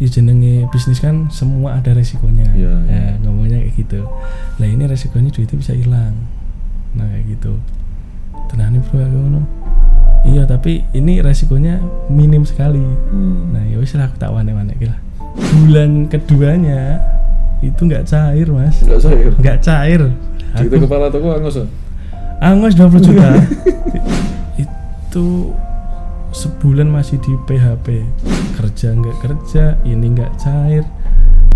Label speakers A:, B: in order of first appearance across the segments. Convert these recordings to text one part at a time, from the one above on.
A: ya jenenge bisnis kan semua ada resikonya. Ya, ngomongnya kayak gitu. Lah ini resikonya duitnya bisa hilang. Nah kayak gitu. Tenane bro aku ngono. Iya tapi ini resikonya minim sekali. Nah ya wis lah aku tak wane-wane lah. Bulan keduanya itu nggak cair mas. Nggak cair.
B: Itu kepala toko
A: Angos 20 juta. Itu sebulan masih di PHP, kerja nggak kerja, ini nggak cair,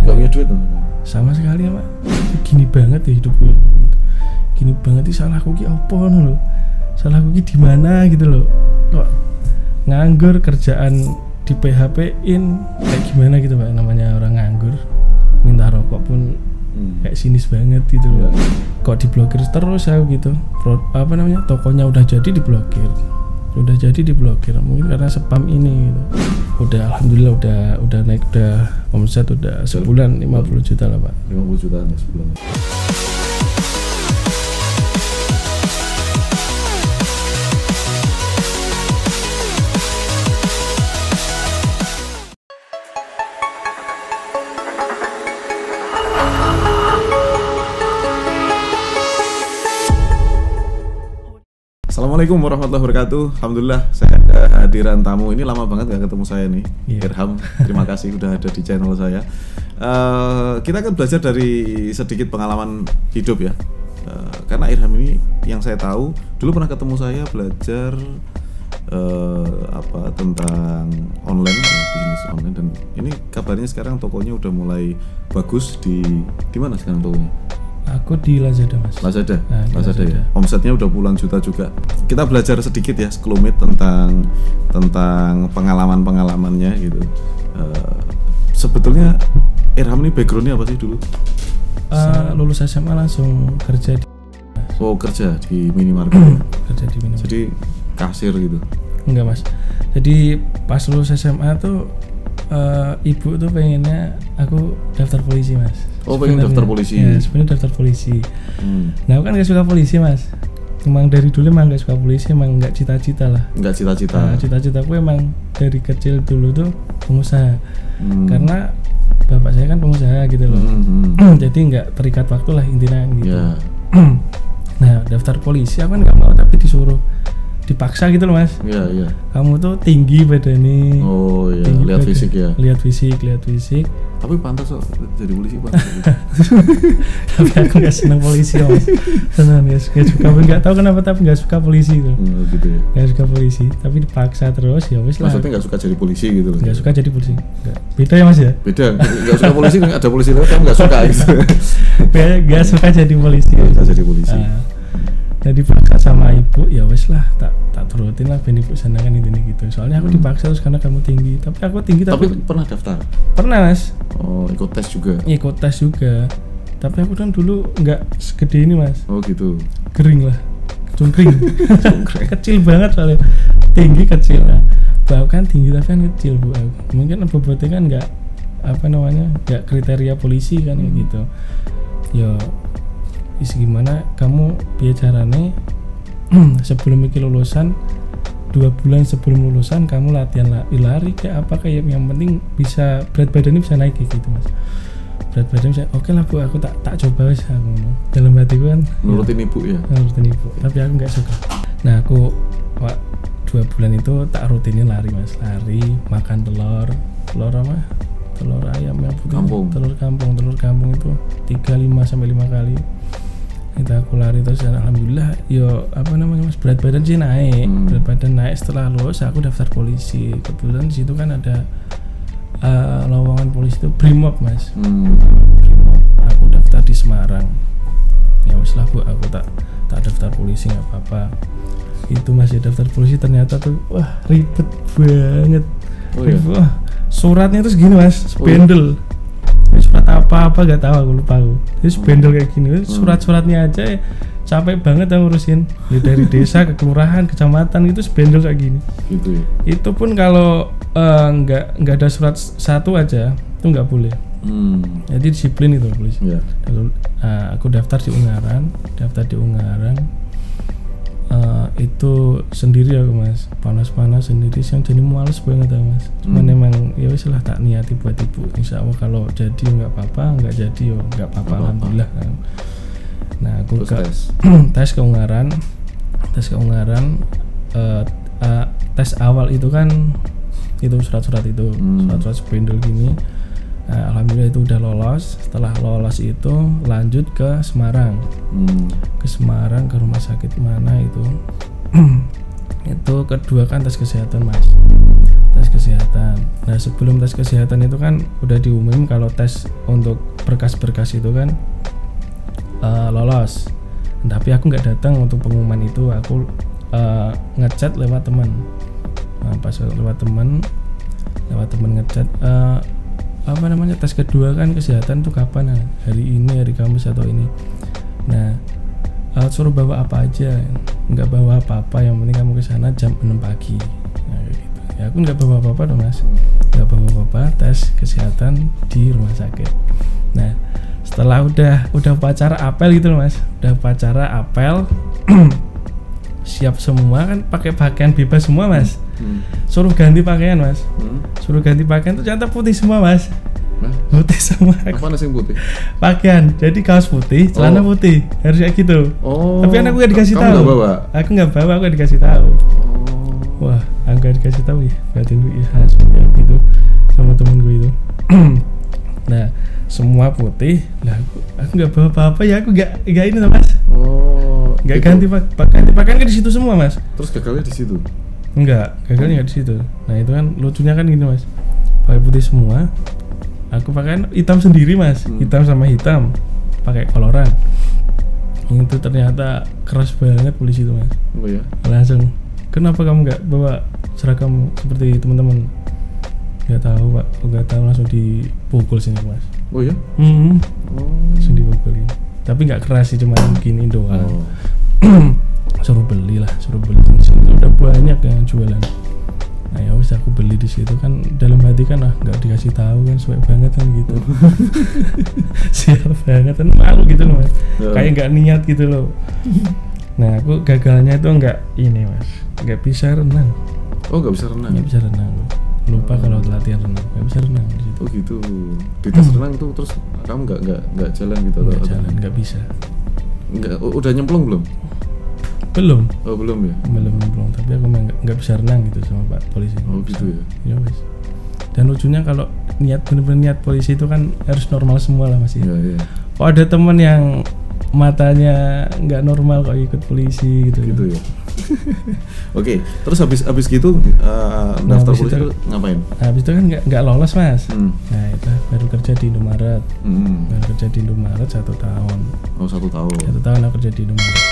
B: nggak punya duit
A: sama sekali ya pak. Gini banget ya hidupku, gini banget sih, salahku ki apa loh, salahku ki di mana gitu loh, kok nganggur kerjaan di PHP-in kayak gimana gitu pak, namanya orang nganggur minta rokok pun kayak sinis banget gitu loh, kok diblokir terus aku gitu, tokonya udah jadi diblokir. Udah jadi diblokir mungkin karena spam ini gitu. Udah alhamdulillah udah naik, udah omset udah sebulan 50 juta lah pak.
B: 50 jutaan ya sebulan. Assalamualaikum warahmatullahi wabarakatuh. Alhamdulillah saya ada hadiran tamu. Ini lama banget gak ketemu saya nih. Irham, terima kasih udah ada di channel saya. Kita akan belajar dari sedikit pengalaman hidup ya. Karena Irham ini yang saya tahu dulu pernah ketemu saya belajar tentang online, bisnis online, dan ini kabarnya sekarang tokonya udah mulai bagus. Di mana sekarang tokonya?
A: Aku di Lazada mas.
B: Lazada ya. Omsetnya udah puluhan juta juga. Kita belajar sedikit ya, sekelumit tentang pengalamannya gitu. Sebetulnya Irham ini backgroundnya apa sih dulu?
A: Lulus SMA langsung kerja di.
B: Oh kerja di minimarket.
A: Kerja di minimarket.
B: Jadi kasir gitu?
A: Enggak mas. Jadi pas lulus SMA tuh ibu tuh pengennya aku daftar polisi mas.
B: Oh pengen daftar polisi?
A: Ya sebenarnya daftar polisi. Nah aku kan gak suka polisi mas. Emang dari dulu emang gak suka polisi, emang gak cita-cita lah.
B: Gak cita-cita?
A: Nah, cita-citaku emang dari kecil dulu tuh pengusaha. Karena bapak saya kan pengusaha gitu loh. Jadi gak terikat waktu lah intinya gitu. Nah daftar polisi aku kan gak mau, tapi dipaksa gitu loh mas.
B: Iya.
A: Kamu tuh tinggi badannya.
B: Oh iya. Lihat fisik ya.
A: Lihat fisik.
B: Tapi pantas kok jadi polisi pantas.
A: Tapi aku nggak senang polisi mas. Senang ya. Nggak tahu kenapa tapi nggak suka polisi itu.
B: Gitu ya.
A: Nggak suka polisi. Tapi dipaksa terus ya wes lah.
B: Maksudnya nggak suka jadi polisi gitu loh?
A: Nggak suka jadi polisi. Nggak. Beda ya mas ya?
B: Beda. Nggak suka polisi, ada polisi lewat kamu nggak suka gitu.
A: Nggak suka jadi polisi.
B: Nggak jadi polisi.
A: Jadi dipaksa sama ibu ya wes lah, tak turutin lah ben ibu senangan ini gitu. Soalnya aku dipaksa terus karena kamu tinggi. Tapi aku tinggi tapi
B: pernah daftar?
A: Pernah mas.
B: Oh ikut tes juga?
A: Ikut tes juga. Tapi aku kan dulu nggak segede ini mas.
B: Oh gitu.
A: Kering lah. Cungkring. Kecil banget soalnya. Tinggi kecil lah. Bahkan tinggi tapi kan kecil bu. Mungkin bobotnya kan nggak kriteria polisi kan gitu. Ya gimana kamu bicaranya sebelum lulusan 2 bulan sebelum lulusan kamu latihan lari kayak apa, kayak yang penting bisa berat badannya bisa naik gitu mas. Berat badan bisa oke lah bu, aku tak coba wis aku dalam hatiku kan
B: nurutin ibu ya.
A: Nurutin ibu tapi aku nggak suka. Nah aku 2 bulan itu tak rutinin lari mas, lari makan telur ayam yang putih, telur kampung itu 3-5 kali. Itu aku lari terus dan alhamdulillah mas berat badan sih naik. Berat badan naik setelah lulus aku daftar polisi. Kebetulan di situ kan ada lowongan polisi itu Brimob mas. Brimob. Aku daftar di Semarang. Ya wes lah bu, aku tak daftar polisi nggak apa-apa. Itu masih daftar polisi ternyata tuh wah ribet banget. Wah, suratnya terus gini mas, spendel. Surat apa gak tahu, aku lupa aku. Jadi spendel kayak gini, surat-suratnya aja capek banget yang ngurusin. Ya dari desa ke kelurahan, kecamatan itu spendel kayak gini.
B: Gitu ya.
A: Itu pun kalau nggak ada surat satu aja itu nggak boleh. Jadi disiplin itu polisi. Lalu aku daftar di Ungaran. itu sendiri aku mas, panas sendiri yang jadi males banget ya mas. Cuman emang ya wis lah tak niati buat ibu, insya Allah kalau jadi nggak apa-apa, nggak jadi yo nggak apa-apa, alhamdulillah kan. Nah aku tes keungaran tes awal itu kan itu surat-surat itu surat-surat spendel gini. Alhamdulillah itu udah lolos. Setelah lolos itu lanjut ke Semarang. Ke Semarang, ke rumah sakit mana itu. Itu kedua kan tes kesehatan mas. Tes kesehatan. Nah sebelum tes kesehatan itu kan udah diumumin kalau tes untuk berkas-berkas itu kan lolos. Tapi aku nggak datang untuk pengumuman itu. Aku ngechat lewat teman. Pas lewat teman ngechat. Apa namanya tes kedua kan kesehatan tuh kapan ya? Hari ini, hari Kamis atau ini. Nah suruh bawa apa aja, nggak bawa apa-apa, yang penting kamu kesana jam 6 pagi. Nah gitu. Ya aku nggak bawa apa-apa dong mas, nggak bawa apa-apa, tes kesehatan di rumah sakit. Nah setelah udah upacara apel gitu loh mas, udah upacara apel siap semua kan, pakai pakaian bebas semua mas. Suruh ganti pakaian mas, suruh ganti pakaian tuh ternyata putih semua mas. Putih semua.
B: Apa nasi putih?
A: Pakaian, jadi kaos putih, celana putih, harus kayak gitu. Tapi kan aku gak dikasih tahu.
B: Nggak bawa?
A: Aku nggak bawa, aku gak dikasih tahu. Wah, aku gak dikasih tahu ya, berarti gue gitu sama temen gue itu. Nah, semua putih, lah aku nggak bawa apa-apa ya, aku nggak ini mas. Nggak ganti pakaian kan di situ semua mas.
B: Terus gagalnya di situ?
A: Enggak, gagalnya nggak di situ. Nah itu kan lucunya kan gini mas, pakai putih semua, aku pakai hitam sendiri mas, hitam sama hitam, pakai koloran. Itu ternyata keras banget polisi itu mas.
B: Oh ya?
A: Langsung, kenapa kamu nggak bawa seragam seperti teman-teman? Nggak tahu pak, nggak tahu, langsung dipukul sini mas.
B: Oh ya?
A: Langsung dipukulin. Tapi nggak keras sih, cuma gini doang. Suruh beli udah banyak yang jualan. Nah ya wis aku beli di situ kan, dalam hati kan nggak dikasih tahu kan, suek banget kan gitu. Sial banget kan, malu gitu loh mas, kayak nggak niat gitu loh. Nah aku gagalnya itu nggak ini mas, nggak bisa renang.
B: Nggak bisa renang?
A: Nggak bisa renang, lupa kalau latihan renang, nggak bisa renang di situ.
B: Gitu. Di tes renang tuh terus kamu nggak jalan gitu?
A: Nggak jalan, nggak bisa.
B: Udah nyemplung belum?
A: Belum.
B: Belum ya?
A: Belum. Tapi aku nggak bisa renang gitu sama pak polisi.
B: Gitu ya?
A: Ya wes. Dan lucunya kalau bener-bener niat polisi itu kan harus normal semua lah mas ya. Iya. Kok ada temen yang matanya nggak normal kok ikut polisi gitu.
B: Gitu ya. Oke, terus habis gitu daftar polisi itu ngapain?
A: Habis itu kan nggak lolos mas. Nah itu baru kerja di Indomaret. Baru kerja di Indomaret 1 tahun.
B: 1 tahun.
A: 1 tahun aku kerja di Indomaret.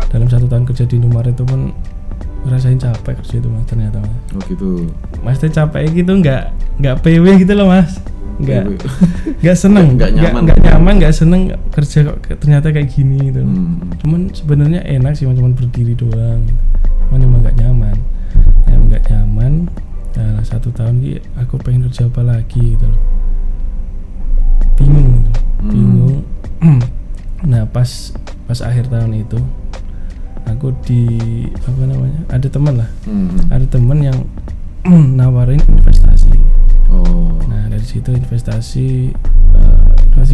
A: Dalam 1 tahun kerja di Indomaret itu pun ngerasain capek kerja itu mas, ternyata mas.
B: Gitu.
A: Mas tuh capek gitu nggak PW gitu loh mas. Nggak seneng, nggak nyaman, nggak seneng kerja kok ternyata kayak gini gitu. Cuman sebenarnya enak sih, cuman berdiri doang. Cuman emang nggak nyaman. Nah 1 tahun ini aku pengen kerja apa lagi gitu loh. Bingung. Nah pas akhir tahun itu aku ada teman yang nawarin investasi. Nah dari situ investasi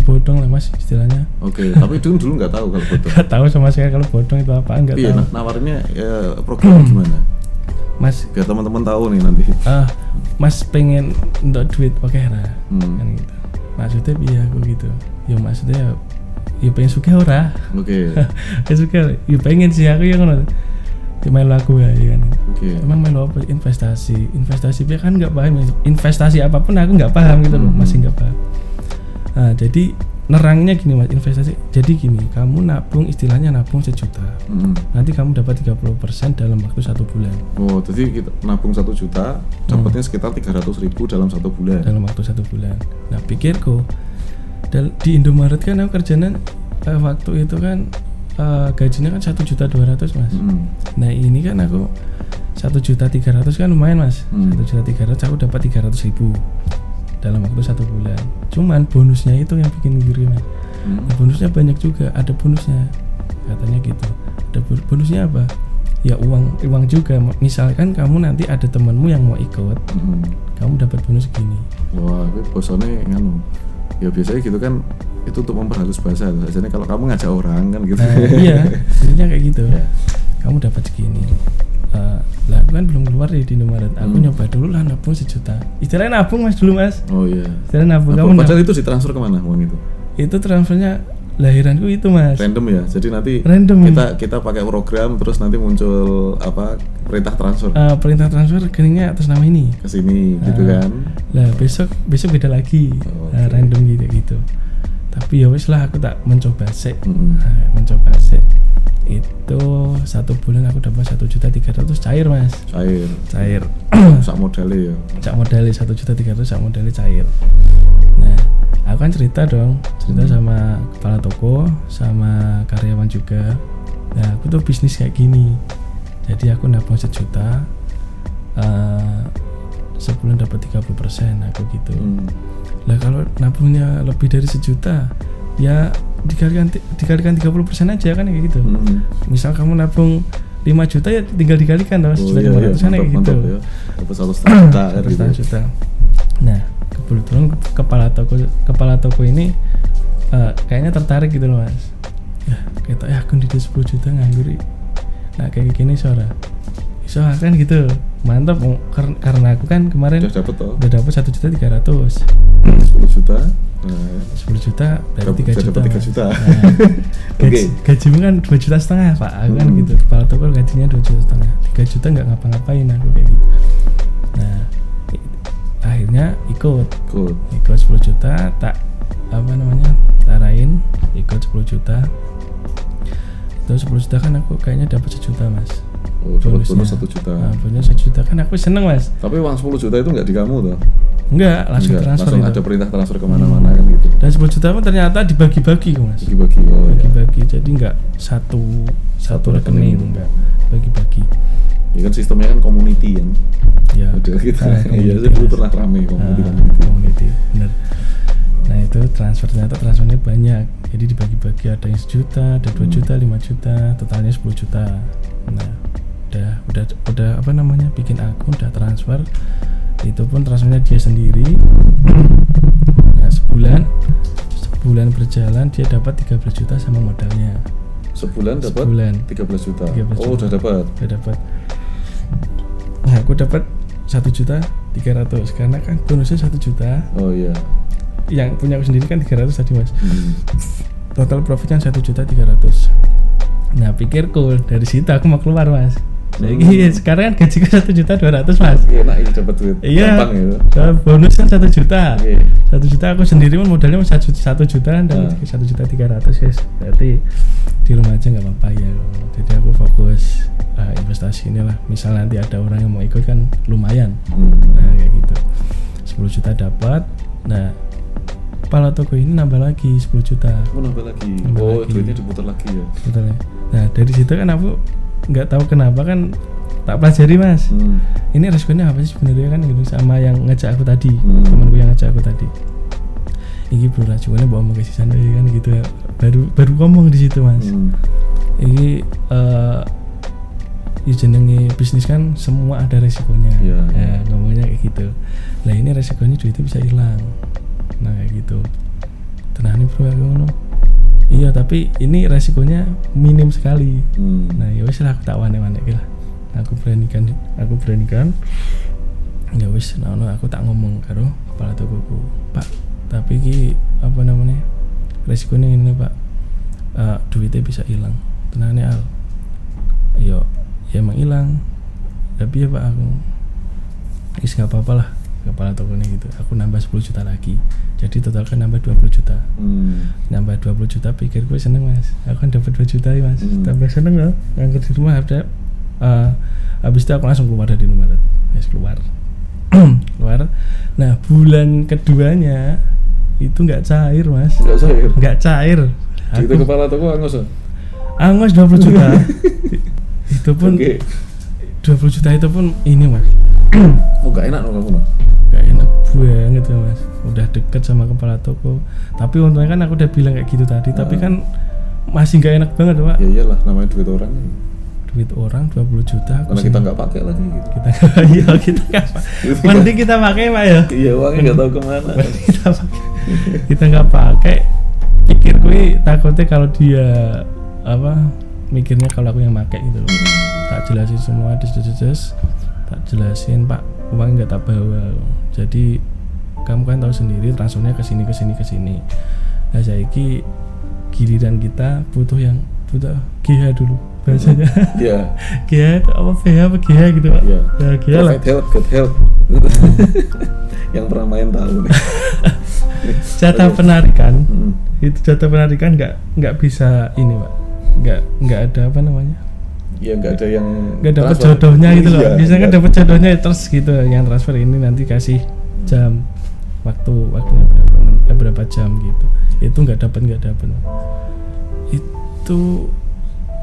A: bodong lah mas istilahnya.
B: Tapi dulu nggak tahu kalau bodong.
A: Nggak tahu sama sekali kalau bodong itu apaan, nggak tahu.
B: Nawarnya programnya gimana?
A: Mas
B: biar teman-teman tahu nih nanti.
A: Mas pengen untuk duit kan gitu. Maksudnya biar aku gitu. Ya maksudnya ya pengen suka ora. Suka ya pengen sih aku ya kan. Main lagu ya kan. Emang main apa investasi dia kan nggak paham investasi apapun, aku nggak paham gitu loh, masih nggak paham. Nah jadi nerangnya gini mas, investasi jadi gini, kamu nabung, istilahnya nabung 1 juta, nanti kamu dapat 30% dalam waktu 1 bulan.
B: Jadi kita nabung 1 juta dapatnya sekitar 300.000 dalam 1 bulan. Dalam
A: waktu 1 bulan. Nah pikirku di Indomaret kan aku kerjanya waktu itu kan gajinya kan 1.200.000 mas. Nah ini kan aku 1.300.000 kan lumayan mas. 1.300.000 aku dapat 300.000 dalam waktu 1 bulan. Cuman bonusnya itu yang bikin ngiri mas. Nah, bonusnya banyak juga, ada bonusnya katanya gitu. Ada bonusnya apa? ya uang juga. Misalkan kamu nanti ada temanmu yang mau ikut, kamu dapat bonus segini.
B: Wah, itu bosone nganu. Ya biasanya gitu kan, itu untuk memperhalus bahasa. Biasanya kalau kamu ngajak orang kan gitu.
A: Iya, intinya kayak gitu. Kamu dapat segini. Lah aku kan belum keluar di Indomaret. Aku nyoba dulu lah nabung 1 juta. Istilahnya nabung Mas dulu Mas.
B: Oh iya.
A: Istilahnya nabung. Kamu
B: padahal itu ditransfer kemana uang itu?
A: Itu transfernya lahiranku itu Mas.
B: Random ya. Jadi nanti
A: random.
B: kita pakai program terus nanti muncul apa perintah transfer.
A: Perintah transfer rekeningnya atas nama ini.
B: Ke sini gitu kan.
A: Lah besok beda lagi. Random gitu. Tapi ya wis lah aku tak mencoba sih. Mencoba sih. Itu 1 bulan aku dapat 1.300.000 cair Mas. Cair.
B: Sak modalnya ya.
A: Sak modalnya 1.300.000 sak modalnya cair. Nah, aku kan cerita sama kepala toko, sama karyawan juga. Nah, aku tuh bisnis kayak gini. Jadi aku nabung 1 juta, sebulan dapat 30% aku gitu. Lah kalau nabungnya lebih dari 1 juta, ya dikalikan 30% aja kan kayak gitu. Misal kamu nabung 5 juta ya tinggal dikalikan loh, 1.500.000 kan kayak gitu.
B: Ya. Dapat 1,5 juta.
A: Nah, kebetulan kepala toko ini kayaknya tertarik gitu loh Mas. Ya, kita aku di 10 juta nganggur. Nah, kayak gini suara. So kan gitu. Mantap karena aku kan kemarin udah dapat 1.300.000.
B: 10 juta.
A: 10 juta berarti 3 juta.
B: 3 juta.
A: Nah, gajimu kan 2,5 juta Pak. Aku kan gitu. Kepala toko gajinya 2,5 juta. 3 juta enggak ngapa-ngapain aku kayak gitu. Nah, akhirnya ikut 10 juta tak tarain ikut 10 juta. Itu 10 juta kan aku kayaknya dapat 1 juta Mas.
B: Oh, dapat bonus 1 juta.
A: Nah, bonus 1 juta kan aku seneng Mas.
B: Tapi uang 10 juta itu enggak di kamu toh?
A: Enggak, langsung transfer.
B: Langsung ada perintah transfer kemana-mana kan gitu.
A: Dan 10 juta pun ternyata dibagi-bagi Mas. Bagi-bagi. Jadi enggak satu rekening enggak, bagi-bagi.
B: Ya kan sistemnya kan community kan.
A: Ya.
B: Udah gitu. Iya, saya dulu pernah rame community.
A: Benar. Nah, itu transfernya banyak. Jadi dibagi-bagi, ada yang 1 juta, ada 2 juta, 5 juta, totalnya 10 juta. Nah, udah bikin akun, udah transfer. Itu pun transfernya dia sendiri. Nah, sebulan berjalan dia dapat 13 juta sama modalnya.
B: Sebulan dapat 13 juta. Oh, udah dapat. Nah, aku dapat 1.300.000 karena kan bonusnya 1 juta. Oh iya. Yang punya aku sendiri kan 300 tadi Mas. Total profitnya 1.300.000. Nah, pikirku dari situ aku mau keluar Mas. Sekarang kan gajiku 1.200.000 Mas. Enak ini dapat duit.
A: Iya.
B: Gampang ya.
A: Bonus kan 1 juta. 1 juta aku sendiri pun modalnya 1 juta dan 1.300.000 guys. Berarti di rumah aja nggak apa-apa ya. Jadi aku fokus investasi inilah. Misal nanti ada orang yang mau ikut kan lumayan. Nah kayak gitu. 10 juta dapat. Nah, kepala toko ini nambah lagi 10 juta.
B: Nambah lagi. Duitnya diputar lagi ya. Betul ya.
A: Nah, dari situ kan aku nggak tahu kenapa kan tak pelajari Mas. Ini resikonya apa sih sebenarnya kan gitu sama yang ngajak aku tadi, temanku yang ngajak aku tadi. Ini bro resikonya bawa mau ke sana kan gitu ya. Baru ngomong di situ Mas. Ini jenenge bisnis kan semua ada resikonya. Ya, ngomongnya kayak gitu. Nah, ini resikonya duitnya bisa hilang. Nah, kayak gitu. Tenang nih bro aku ngomong. Iya, tapi ini resikonya minim sekali. Nah, ya wis lah aku tak wane-wane lah. Aku beranikan. Ya wis, aku tak ngomong karo kepala tokoku. Pak, tapi ki resikonya ini Pak. Duitnya bisa hilang. Tenane Al. Yo, ya emang hilang. Tapi ya Pak aku enggak apa-apa lah. Kepala tokonya gitu. Aku nambah 10 juta lagi. Jadi total kan nambah 20 juta. Nambah 20 juta pikir gue seneng Mas. Aku kan dapat 2 juta ya Mas. Tambah seneng loh. Nganggur di rumah ada. Habis itu aku langsung keluar dari Indomaret. Keluar. Nah, bulan keduanya itu nggak cair Mas. Nggak cair.
B: Itu kepala toko angus.
A: Angus 20 juta. Itu pun 20 juta itu pun ini Mas.
B: Gak enak dong kamu.
A: Gak enak banget ya Mas. Udah deket sama kepala toko. Tapi untungnya kan aku udah bilang kayak gitu tadi. Tapi kan masih gak enak banget Pak.
B: Ya iyalah, namanya duit orang.
A: duit orang 20 juta
B: karena kita nggak pakai lagi gitu.
A: kita nggak mending kita pakai Pak ya.
B: Iya, uangnya nggak tahu kemana.
A: kita nggak pakai. Pikir gue takutnya kalau dia mikirnya kalau aku yang pakai gitu loh. Tak jelasin semua, tak jelasin Pak, uangnya nggak tak bawa. Jadi kamu kan tahu sendiri transfernya ke sini. Nah saiki giliran kita butuh GH dulu bahasanya.
B: Iya.
A: GH apa PH apa GH gitu Pak.
B: Iya.
A: Ya GH lah.
B: Good health. Yang pernah main tahu nih.
A: Jatah penarikan. Itu jatah penarikan nggak bisa ini Pak. Nggak ada apa namanya?
B: Iya, nggak ada yang
A: dapat jodohnya gitu loh.
B: Iya,
A: biasanya kan dapat jodohnya terus gitu, yang transfer ini nanti kasih jam waktunya berapa jam gitu. Itu nggak dapat. Itu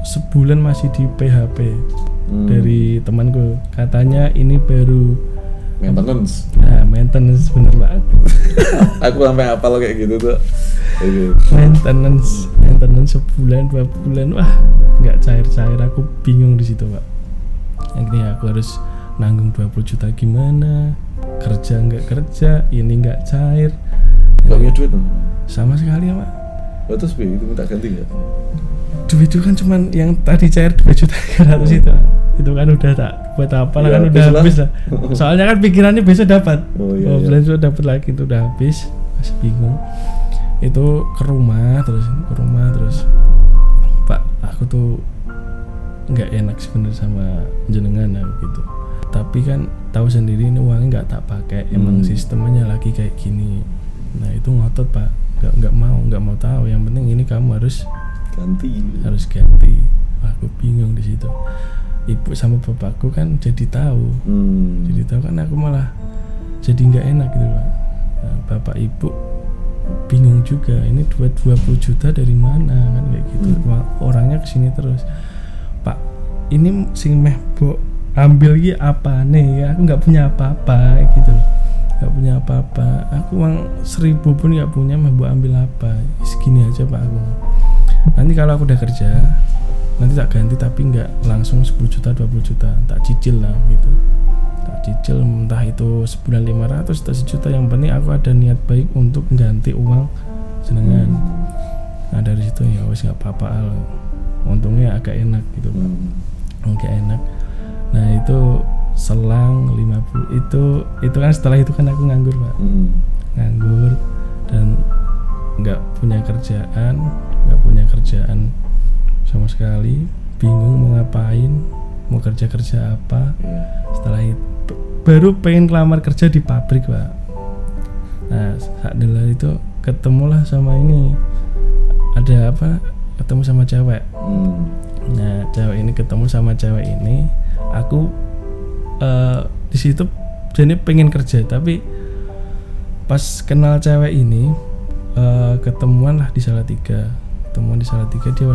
A: sebulan masih di PHP dari temanku, katanya ini baru
B: maintenance.
A: Nah, maintenance bener Pak.
B: Aku sampai hafal kayak gitu tuh.
A: Maintenance sebulan 2 bulan, wah nggak cair. Aku bingung di situ Pak. Akhirnya aku harus nanggung 20 juta gimana, kerja nggak kerja, ini nggak cair.
B: Nggak punya duit dong?
A: Sama sekali ya Pak.
B: Terus itu minta ganti nggak?
A: Duit itu kan cuman yang tadi cair 2 juta 300 itu kan udah tak buat apa lah, kan udah habis lah. Soalnya kan pikirannya besok dapat. Bulan itu dapat lagi, itu udah habis, masih bingung. Itu ke rumah terus Pak, aku tuh nggak enak sebenarnya sama jenengan gitu. Tapi kan tahu sendiri ini uangnya nggak tak pakai, emang sistemnya lagi kayak gini. Nah itu ngotot Pak, nggak mau tahu. Yang penting ini kamu harus ganti. Aku bingung di situ. Ibu sama bapakku kan jadi tahu kan aku malah jadi nggak enak gitu Pak. Nah, bapak ibu bingung juga, ini duit 20 juta dari mana kan kayak gitu. Orangnya kesini terus, Pak ini sing meh bo ambil iki apa nih, aku nggak punya apa-apa gitu, nggak punya apa-apa, aku uang 1.000 pun nggak punya, meh bo ambil apa, segini aja Pak aku. Nanti kalau aku udah kerja nanti tak ganti, tapi nggak langsung 10 juta 20 juta, tak cicil lah gitu. Entah itu sebulan 500 atau 1 juta, yang penting aku ada niat baik untuk mengganti uang jenengan. Nah dari situ ya wes nggak apa-apa, untungnya agak enak gitu Pak. Agak enak. Nah itu selang 50 itu kan setelah itu kan aku nganggur Pak. Nganggur dan nggak punya kerjaan sama sekali, bingung mau ngapain, mau kerja apa. Setelah itu baru pengen kelamar kerja di pabrik Pak. Nah saat itu ketemulah sama ini, ketemu sama cewek. Nah ketemu sama cewek ini, aku di situ jadi pengen kerja, tapi pas kenal cewek ini ketemuan lah di Salatiga. Dia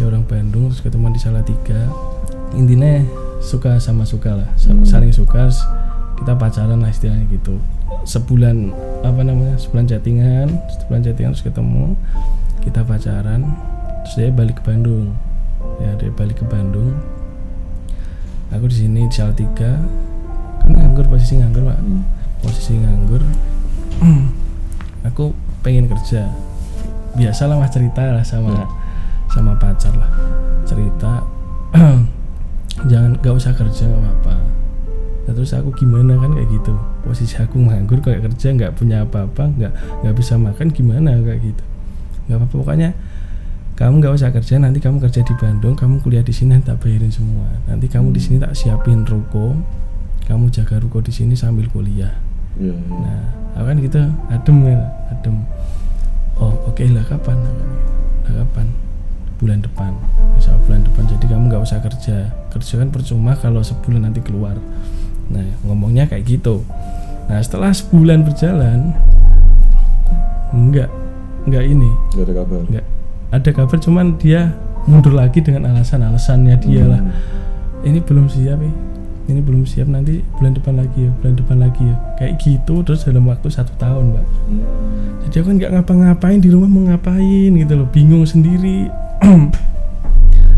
A: orang Bandung, terus ketemuan di Salatiga. Intinya suka sama suka lah, saling suka, kita pacaran lah istilahnya gitu. Sebulan chattingan terus ketemu, kita pacaran, terus dia balik ke Bandung. Aku di sini di Salatiga kan posisi nganggur Pak. Aku pengen kerja, biasalah Mas, cerita lah sama pacar lah, cerita gak usah kerja nggak apa-apa. Nah, terus aku gimana kan kayak gitu, posisi aku nganggur kayak kerja nggak punya apa-apa, nggak bisa makan, gimana kayak gitu. Nggak apa-apa, pokoknya kamu nggak usah kerja, nanti kamu kerja di Bandung, kamu kuliah di sini tak bayarin semua, nanti kamu di sini tak siapin ruko, kamu jaga ruko di sini sambil kuliah. Nah aku kan gitu adem. Oh oke lah, kapan? Bulan depan, misal bulan depan. Jadi kamu nggak usah kerja kan percuma kalau sebulan nanti keluar. Nah ngomongnya kayak gitu. Nah setelah sebulan berjalan, nggak ada kabar, cuman dia mundur lagi dengan alasannya dia lah. Ini belum siap, nanti bulan depan lagi ya, kayak gitu terus dalam waktu 1 tahun Pak. Jadi aku kan nggak ngapa-ngapain di rumah, mau ngapain gitu loh, bingung sendiri.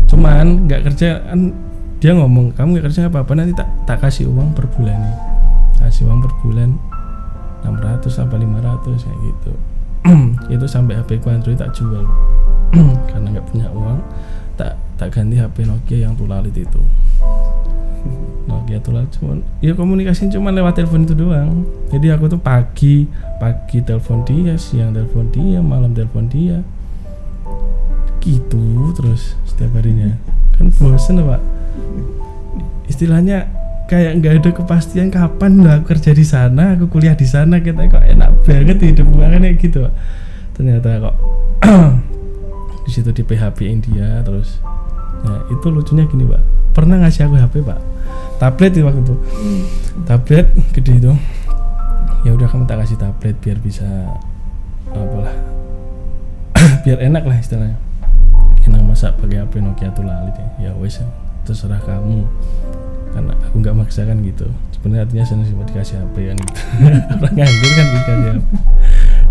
A: Cuma cuman nggak kerja kan, dia ngomong kamu nggak kerja apa-apa, nanti tak kasih uang per bulan nih, kasih uang per bulan 600 sampai 500 kayak gitu. Itu sampai HP ku Android tak jual karena nggak punya uang, tak ganti HP Nokia yang tulalit itu. Nokia tulalit cuman ya komunikasiin cuman lewat telepon itu doang. Jadi aku tuh pagi telepon dia, siang telepon dia, malam telepon dia, gitu terus setiap harinya. Kan bosen Pak, istilahnya kayak nggak ada kepastian kapan lah aku kerja di sana, aku kuliah di sana, kita kok enak banget hidup kayak gitu Pak. Ternyata kok di situ di PHP-in dia terus. Nah itu lucunya gini Pak, pernah ngasih aku HP Pak, tablet itu waktu itu, tablet gede itu. Ya udah kamu tak kasih tablet biar bisa apalah biar enak lah istilahnya, enak masa pakai HP Nokia tulalit ya wes terserah kamu, karena aku nggak maksakan gitu. Sebenarnya artinya senang sih dikasih HP kan gitu. Orang nganggur kan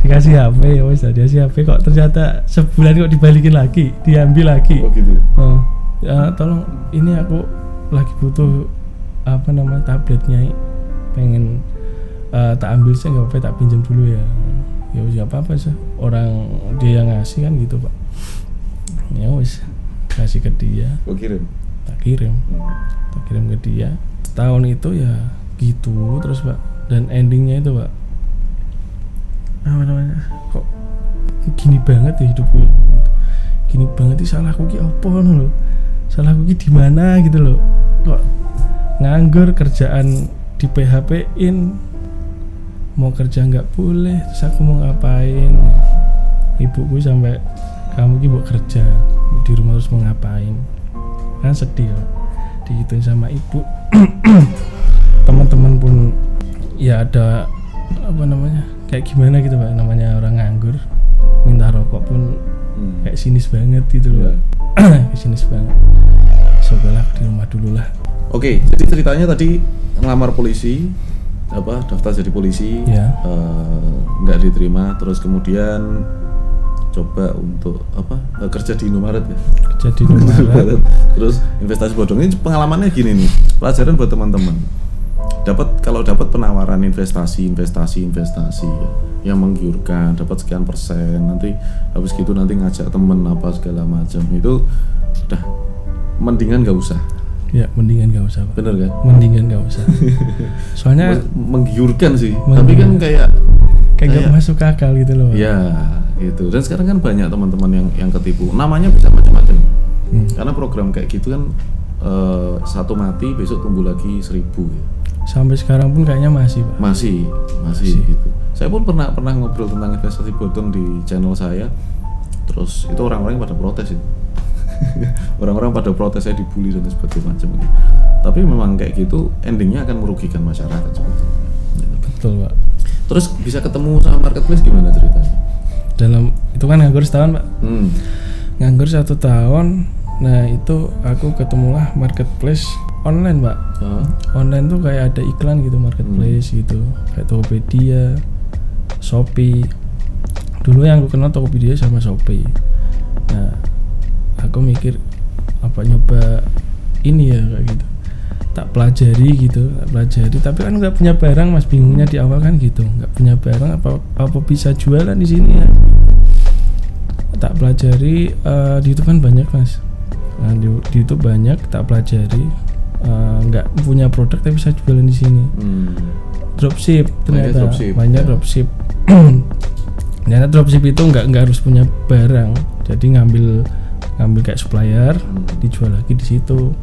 A: dikasih HP ya wes, dikasih HP kok ternyata sebulan kok dibalikin lagi, diambil lagi.
B: Oh gitu.
A: Ya tolong ini aku lagi butuh apa namanya tabletnya, pengen tak ambil sih nggak apa-apa, tak pinjam dulu ya. Ya wes apa sih, orang dia yang ngasih kan gitu Pak. Ya wes kasih ke dia.
B: Oh kirim.
A: Tak kirim ke dia. Setahun itu ya gitu terus Pak. Dan endingnya itu Pak, apa namanya, kok gini banget ya hidupku, gini banget sih, salahku ki apa loh, salahku ki di mana gitu loh, kok nganggur, kerjaan di PHP-in, mau kerja nggak boleh, terus aku mau ngapain, ibuku sampai kamu ki mau kerja di rumah terus mau ngapain, kan sedih Pak, digituin sama ibu. Teman-teman pun ya ada apa namanya, kayak gimana gitu Pak, namanya orang nganggur minta rokok pun kayak sinis banget gitu loh. Kayak sinis banget. Cobalah di rumah dulu lah.
B: Oke, jadi ceritanya tadi ngelamar polisi, apa daftar jadi polisi,
A: ya.
B: Nggak diterima, terus kemudian coba untuk apa kerja di Indomaret ya.
A: Kerja di Indomaret.
B: Terus investasi bodong, ini pengalamannya gini nih, pelajaran buat teman-teman. Kalau dapat penawaran investasi ya, yang menggiurkan, dapat sekian persen, nanti habis gitu nanti ngajak temen apa segala macam, itu udah mendingan nggak usah.
A: Ya mendingan nggak usah Pak.
B: Bener kan?
A: Mendingan nggak usah. Soalnya
B: menggiurkan sih, tapi kan kayak
A: nggak masuk akal gitu loh.
B: Ya gitu. Dan sekarang kan banyak teman-teman yang ketipu. Namanya bisa macam-macam. Karena program kayak gitu kan satu mati besok tumbuh lagi 1000 ya.
A: Sampai sekarang pun kayaknya masih Pak.
B: Masih gitu. Saya pun pernah ngobrol tentang investasi bodong di channel saya. Terus itu orang-orang pada protes itu. Orang-orang pada protes, saya dibully dan sebagainya macam gitu. Tapi memang kayak gitu endingnya akan merugikan masyarakat sebetulnya.
A: Betul Pak.
B: Terus bisa ketemu sama marketplace gimana ceritanya?
A: Dalam itu kan nganggur setahun Pak. Nganggur 1 tahun. Nah itu aku ketemulah marketplace online Pak. Online tuh kayak ada iklan gitu, marketplace gitu, kayak Tokopedia, Shopee. Dulu yang aku kenal Tokopedia sama Shopee. Nah aku mikir apa nyoba ini ya kayak gitu, tak pelajari tapi kan nggak punya barang Mas, bingungnya di awal kan gitu, nggak punya barang apa bisa jualan di sini ya. Tak pelajari, di YouTube kan banyak Mas. Nah, di YouTube banyak, tak pelajari, nggak punya produk tapi bisa jualan di sini. Dropship ternyata banyak dropship. Ternyata dropship itu nggak harus punya barang, jadi ngambil kayak supplier, dijual lagi di situ.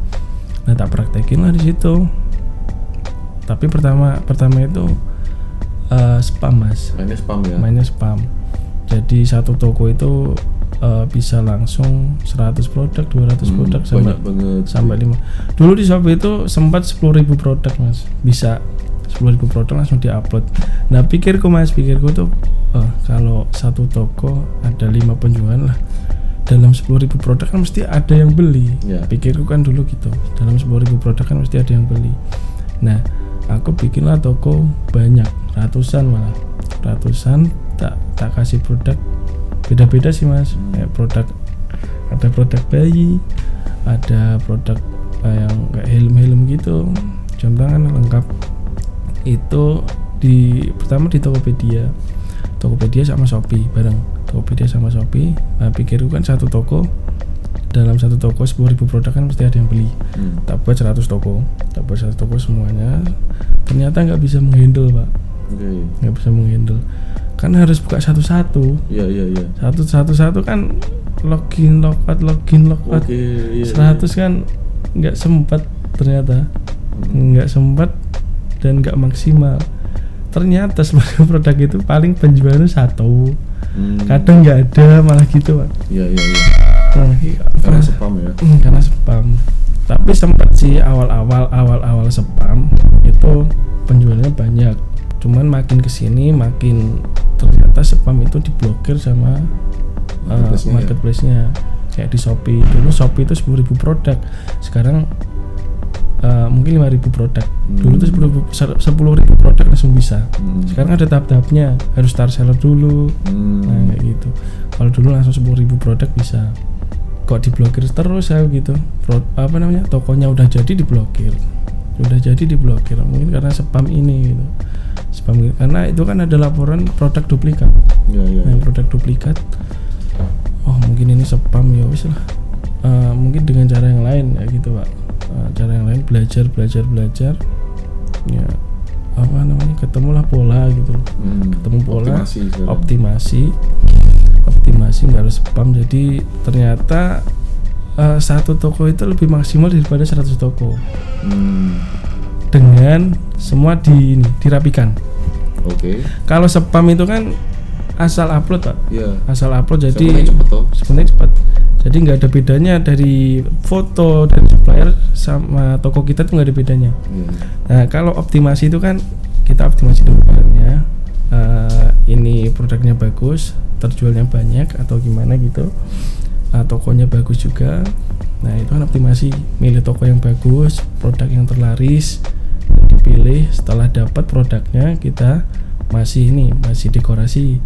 A: Nah tak praktekin lah di situ. Tapi pertama itu spam Mas. Mainnya spam. Jadi satu toko itu bisa langsung 100 produk, 200 produk sampai 5. Dulu di Shopee itu sempat 10.000 produk Mas. Bisa 10.000 produk langsung diupload. Nah pikirku tuh kalau satu toko ada 5 penjualan lah, dalam 10.000 produk kan mesti ada yang beli. Pikirku kan dulu gitu, dalam 10.000 produk kan mesti ada yang beli. Nah aku bikinlah toko banyak, ratusan tak kasih produk beda-beda sih Mas. Kayak produk, ada produk bayi, ada produk yang kayak helm gitu, jam tangan lengkap. Itu pertama di Tokopedia sama Shopee bareng. Tokopedia sama Shopee, pikirku kan satu toko, dalam satu toko 10.000 produk kan mesti ada yang beli. Tak buat 100 toko semuanya. Ternyata nggak bisa menghandle, Pak. Nggak bisa menghandle. Kan harus buka satu-satu.
B: Iya.
A: Satu kan login logout. 100 kan nggak sempat ternyata. Nggak sempat dan nggak maksimal. Ternyata seluruh produk itu paling penjualannya 1. Kadang nggak ada, malah gitu, Pak.
B: Iya.
A: Nah,
B: Karena spam ya.
A: Karena spam. Tapi sempat sih awal spam itu penjualannya banyak. Cuman makin kesini makin ternyata spam itu diblokir sama marketplace-nya. Kayak di Shopee. Dulu Shopee itu 10.000 produk. Sekarang mungkin 5.000 produk. Dulu itu 10.000 produk langsung bisa. Sekarang ada tahap-tahapnya, harus star seller dulu. Nah kayak gitu. Kalau dulu langsung 10.000 produk bisa. Kok diblokir terus ya gitu. Tokonya udah jadi diblokir. Mungkin karena spam ini gitu. Karena itu kan ada laporan produk duplikat. Nah, produk duplikat. Oh, mungkin ini spam, ya wis lah. Mungkin dengan cara yang lain ya gitu, Pak. Cara yang lain belajar ya ketemulah pola gitu. Ketemu pola, optimasi nggak harus spam. Jadi ternyata satu toko itu lebih maksimal daripada 100 toko. Dengan semua dirapikan. Kalau spam itu kan asal upload, Pak. Asal upload, jadi sebenarnya cepat. Jadi nggak ada bedanya dari foto dan supplier sama toko kita tuh nggak ada bedanya. Nah kalau optimasi itu kan kita optimasi dulu barangnya, ini produknya bagus, terjualnya banyak atau gimana gitu, tokonya bagus juga. Nah itu kan optimasi, milih toko yang bagus, produk yang terlaris dipilih. Setelah dapat produknya kita masih dekorasi,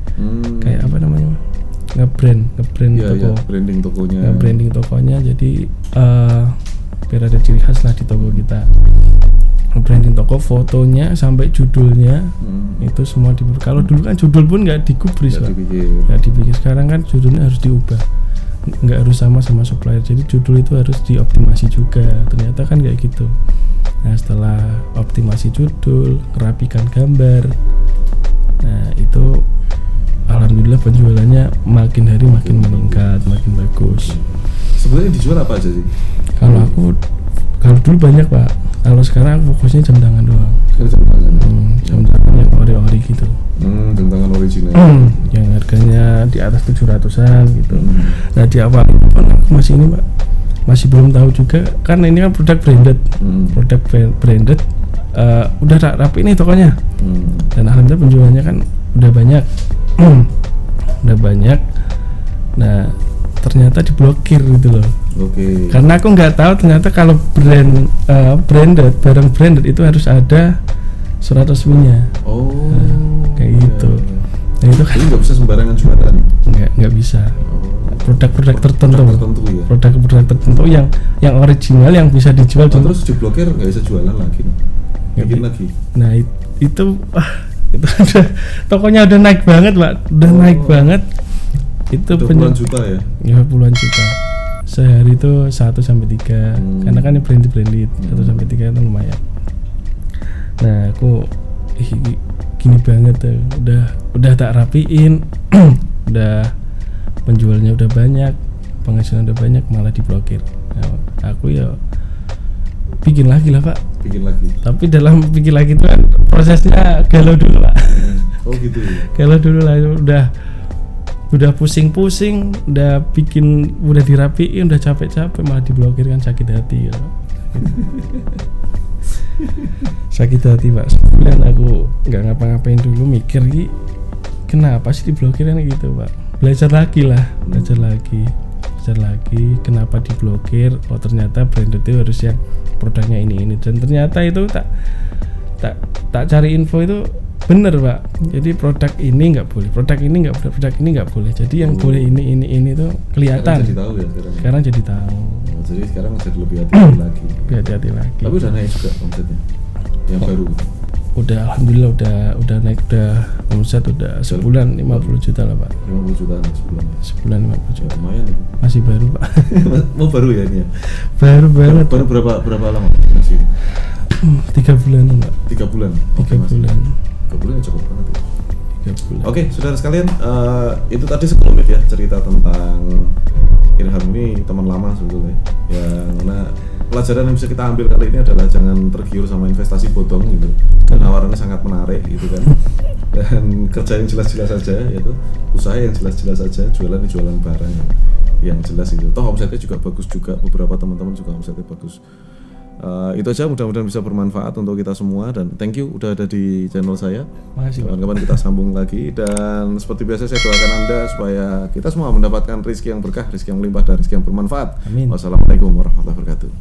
A: kayak apa namanya, nge-brand toko, branding tokonya. Jadi biar ada ciri khas lah di toko kita. Branding toko, fotonya sampai judulnya itu semua kalau dulu kan judul pun nggak digubris, Pak. Nggak dibikin. Sekarang kan judulnya harus diubah, nggak harus sama supplier. Jadi judul itu harus dioptimasi juga. Ternyata kan kayak gitu. Nah setelah optimasi judul, rapikan gambar, nah itu alhamdulillah penjualannya makin hari makin meningkat, makin bagus.
B: Sebenarnya dijual apa aja sih?
A: Kalau dulu banyak, Pak. Kalau sekarang fokusnya jam tangan doang. Jam tangan yang ori-ori gitu.
B: Jam tangan original.
A: Yang harganya di atas 700-an gitu. Nah di awal itu kan aku masih ini, Pak, masih belum tahu juga karena ini kan produk branded. Udah rapi nih tokonya. Dan alhamdulillah penjualannya kan udah banyak. Nah ternyata diblokir gitu loh. Karena aku nggak tahu ternyata kalau barang branded itu harus ada surat resminya. Kayak gitu. Nah itu kan
B: nggak bisa sembarangan jualan.
A: Nggak bisa. Produk-produk tertentu ya? Produk tertentu yang original yang bisa dijual.
B: Terus diblokir nggak bisa jualan lagi. Bikin lagi.
A: Nah itu udah tokonya udah naik banget, Pak. Naik banget. Itu
B: puluhan juta ya?
A: Ya puluhan juta. Sehari itu 1-3. Karena kan branded 1-3 itu lumayan. Nah aku gini banget tuh. Udah tak rapiin. Udah penjualnya udah banyak, penghasilan udah banyak, malah diblokir. Nah, aku ya bikin lagi lah, Pak. Tapi dalam bikin lagi itu kan prosesnya galau dulu, Pak.
B: Gitu ya?
A: Galau dulu lah, udah pusing-pusing, udah dirapiin, udah capek-capek, malah diblokir kan sakit hati ya. Sakit hati, Pak. Sebulan aku nggak ngapa-ngapain dulu, mikir kenapa sih diblokir kan gitu, Pak. Belajar lagi kenapa diblokir. Oh ternyata branded itu harus yang produknya ini, dan ternyata itu tak cari info itu bener, Pak. Jadi produk ini nggak boleh, produk ini nggak boleh. Jadi yang boleh ini tuh kelihatan.
B: Sekarang jadi tahu ya
A: sekarang jadi tahu.
B: jadi sekarang jadi lebih hati-hati lagi.
A: Lebih hati-hati lagi.
B: Tapi udah naik juga omsetnya. Yang baru.
A: Udah alhamdulillah udah naik, udah omset udah sebulan 50 juta lah Pak.
B: 50 jutaan sebulan.
A: Sebulan 50 juta.
B: Lumayan itu.
A: Masih baru Pak.
B: Mau baru ya ini ya?
A: Baru banget.
B: Baru berapa lama masih?
A: 3 bulan Pak.
B: 3 bulan.
A: 3 bulan.
B: 3 bulan cepet banget ya.
A: 3 bulan.
B: Oke, saudara sekalian, itu tadi sekelumit ya cerita tentang Irham ini teman lama sebetulnya. Yang mana pelajaran yang bisa kita ambil kali ini adalah jangan tergiur sama investasi bodong gitu. Penawarannya sangat menarik gitu kan. Dan kerja yang jelas-jelas saja, yaitu usaha yang jelas-jelas saja, jualan barang yang jelas itu. Toh omsetnya juga bagus juga, beberapa teman-teman juga omsetnya bagus. Itu aja, mudah-mudahan bisa bermanfaat untuk kita semua, dan thank you udah ada di channel saya.
A: Makasih,
B: Kapan-kapan kita sambung lagi, dan seperti biasa saya doakan Anda supaya kita semua mendapatkan rezeki yang berkah, rezeki yang melimpah, dan rezeki yang bermanfaat.
A: Amin.
B: Wassalamualaikum warahmatullahi wabarakatuh.